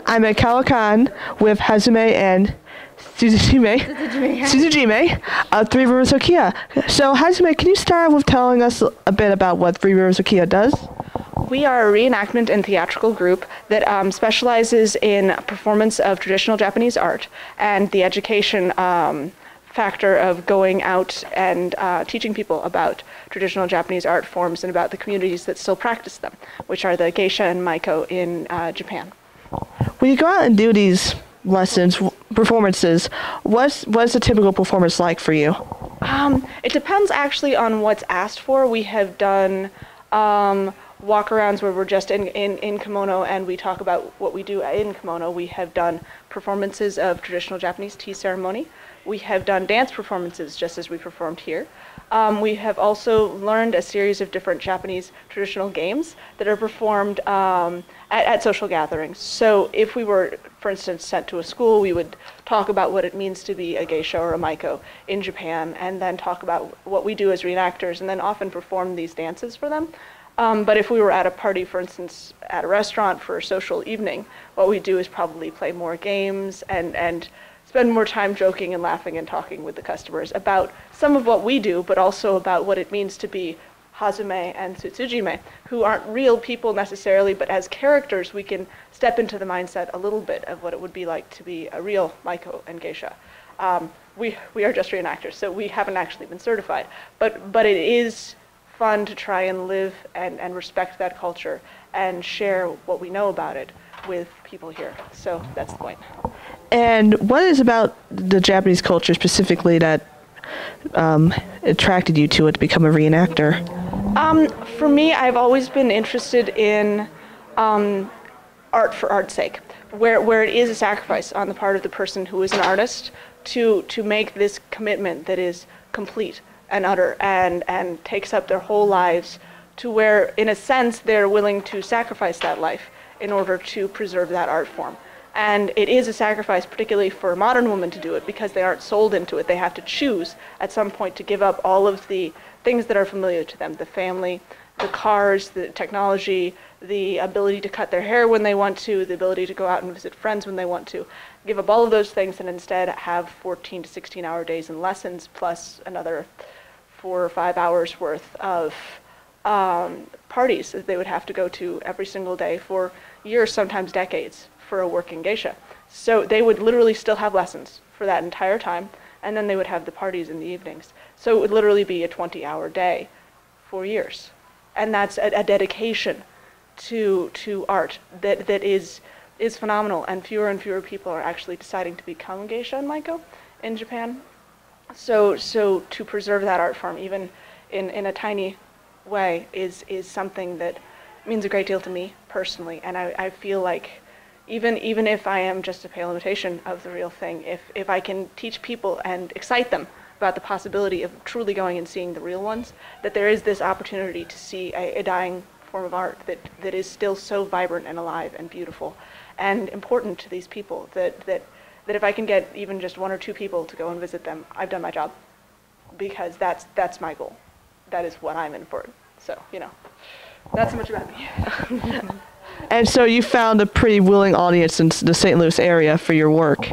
I'm at Kawa Kon with Hazume and Suzujime of Three Rivers Okiya. So Hazume, can you start with telling us a bit about what Three Rivers Okiya does? We are a reenactment and theatrical group that specializes in performance of traditional Japanese art and the education factor of going out and teaching people about traditional Japanese art forms and about the communities that still practice them, which are the geisha and maiko in Japan. When you go out and do these lessons, performances, what's a typical performance like for you? It depends actually on what's asked for. We have done walk-arounds where we're just in kimono and we talk about what we do in kimono. We have done performances of traditional Japanese tea ceremony. We have done dance performances just as we performed here. We have also learned a series of different Japanese traditional games that are performed at social gatherings. So if we were, for instance, sent to a school, we would talk about what it means to be a geisha or a maiko in Japan, and then talk about what we do as reenactors, and then often perform these dances for them. But if we were at a party, for instance, at a restaurant for a social evening, what we do is probably play more games and spend more time joking and laughing and talking with the customers about some of what we do, but also about what it means to be Hazume and Tsujime, who aren't real people necessarily, but as characters we can step into the mindset a little bit of what it would be like to be a real maiko and geisha. We are just reenactors, so we haven't actually been certified, but it is fun to try and live and respect that culture and share what we know about it with people here. So that's the point. And what is about the Japanese culture specifically that attracted you to it to become a reenactor? For me, I've always been interested in art for art's sake, where it is a sacrifice on the part of the person who is an artist to make this commitment that is complete and utter and takes up their whole lives, to where, in a sense, they're willing to sacrifice that life in order to preserve that art form. And it is a sacrifice, particularly for a modern woman to do it, because they aren't sold into it. They have to choose at some point to give up all of the things that are familiar to them, the family, the cars, the technology, the ability to cut their hair when they want to, the ability to go out and visit friends when they want to, give up all of those things and instead have 14 to 16-hour days in lessons, plus another 4 or 5 hours worth of parties that they would have to go to every single day for years, sometimes decades, for a working geisha. So they would literally still have lessons for that entire time, and then they would have the parties in the evenings. So it would literally be a 20-hour day for years. And that's a dedication to art that is phenomenal, and fewer people are actually deciding to become geisha and maiko in Japan. So to preserve that art form, even in a tiny way, is something that means a great deal to me personally. And I feel like even if I am just a pale imitation of the real thing, if I can teach people and excite them about the possibility of truly going and seeing the real ones, that there is this opportunity to see a dying form of art that is still so vibrant and alive and beautiful and important to these people, that if I can get even just 1 or 2 people to go and visit them, I've done my job, because that's my goal. That is what I'm in for. So, not so much about me. And so you found a pretty willing audience in the St. Louis area for your work.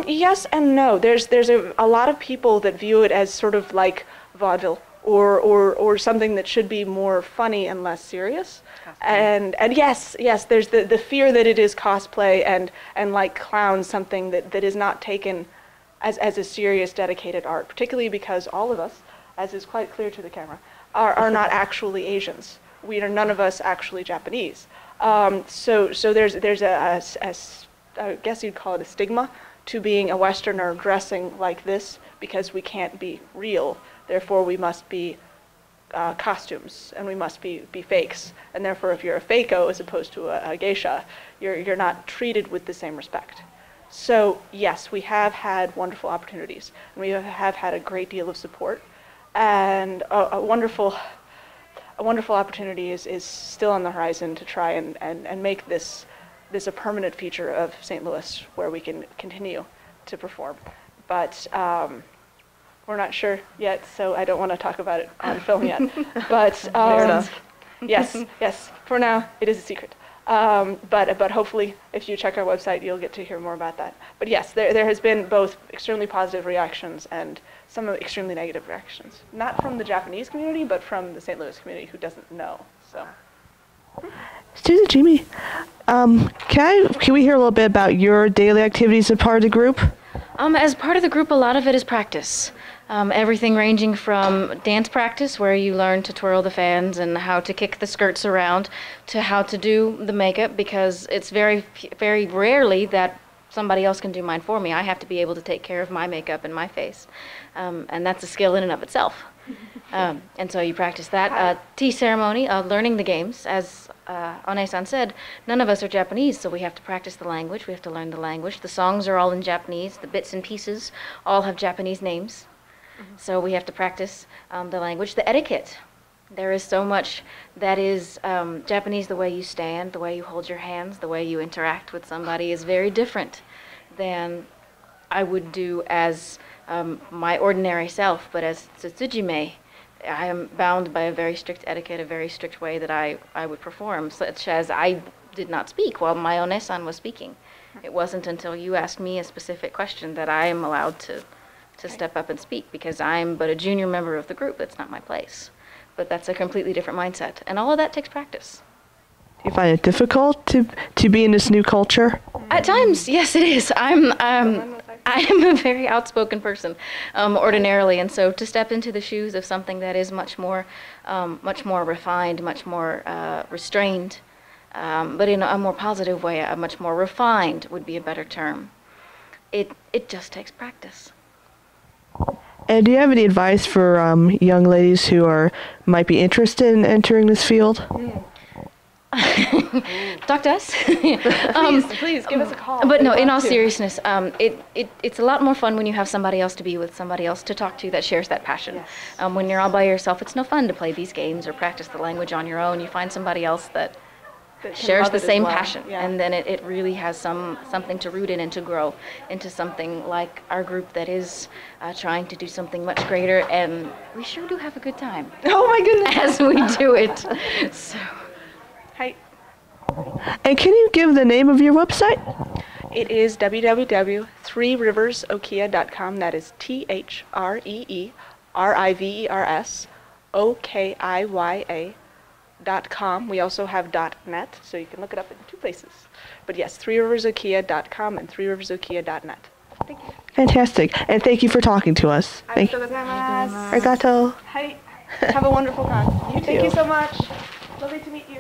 Yes and no. There's a lot of people that view it as sort of like vaudeville or something that should be more funny and less serious. And yes, there's the fear that it is cosplay and like clowns, something that is not taken as a serious, dedicated art, particularly because all of us, as is quite clear to the camera, are not actually Asians. We are none of us actually Japanese. So there's I guess you'd call it a stigma to being a Westerner dressing like this, because we can't be real. Therefore, we must be costumes, and we must be fakes. And therefore, if you're a faiko as opposed to a geisha, you're not treated with the same respect. So yes, we have had wonderful opportunities, and we have had a great deal of support, and a wonderful opportunity is still on the horizon to try and make this a permanent feature of St. Louis, where we can continue to perform. But we're not sure yet, so I don't want to talk about it on film yet. But Fair enough. yes, for now it is a secret. But hopefully, if you check our website, you'll get to hear more about that. But yes, there has been both extremely positive reactions and some extremely negative reactions. Not from the Japanese community, but from the St. Louis community who doesn't know. So. Susan, Jamie, can we hear a little bit about your daily activities as part of the group? As part of the group, a lot of it is practice. Everything ranging from dance practice, where you learn to twirl the fans and how to kick the skirts around, to how to do the makeup, because it's very, very rarely that somebody else can do mine for me. I have to be able to take care of my makeup and my face, and that's a skill in and of itself. And so you practice that. Tea ceremony, learning the games. As One-san said, none of us are Japanese, so we have to practice the language. We have to learn the language. The songs are all in Japanese. The bits and pieces all have Japanese names. So we have to practice the language. The etiquette. There is so much that is Japanese. The way you stand, the way you hold your hands, the way you interact with somebody is very different than I would do as my ordinary self. But as Tsujime, I am bound by a very strict etiquette, a very strict way that I would perform, such as I did not speak while my One-san was speaking. It wasn't until you asked me a specific question that I am allowed to step up and speak, because I'm but a junior member of the group. It's not my place. But that's a completely different mindset, and all of that takes practice. Do you find it difficult to be in this new culture? At times, yes, it is. I am a very outspoken person, ordinarily, and so to step into the shoes of something that is much more refined, much more restrained, but in a more positive way, a much more refined would be a better term. It just takes practice. And do you have any advice for young ladies who might be interested in entering this field? Talk to us. Please give us a call. But no, in all seriousness, it's a lot more fun when you have somebody else to be with, somebody else to talk to that shares that passion. Yes. When you're all by yourself, it's no fun to play these games or practice the language on your own. You find somebody else that shares the same passion, and then it really has something to root in and to grow into something like our group that is trying to do something much greater, and we sure do have a good time. Oh my goodness. As we do it. So. Hi. And can you give the name of your website? It is www.threeriversokiya.com. That is THREERIVERSOKIYA.com. We also have .net, so you can look it up in two places. But yes, ThreeRiversOkiya.com and ThreeRiversOkiya.net. Thank you. Fantastic. And thank you for talking to us. Thank you. Arigatou. Arigato. Hi. Have a wonderful time. You too. Thank you so much. Lovely to meet you.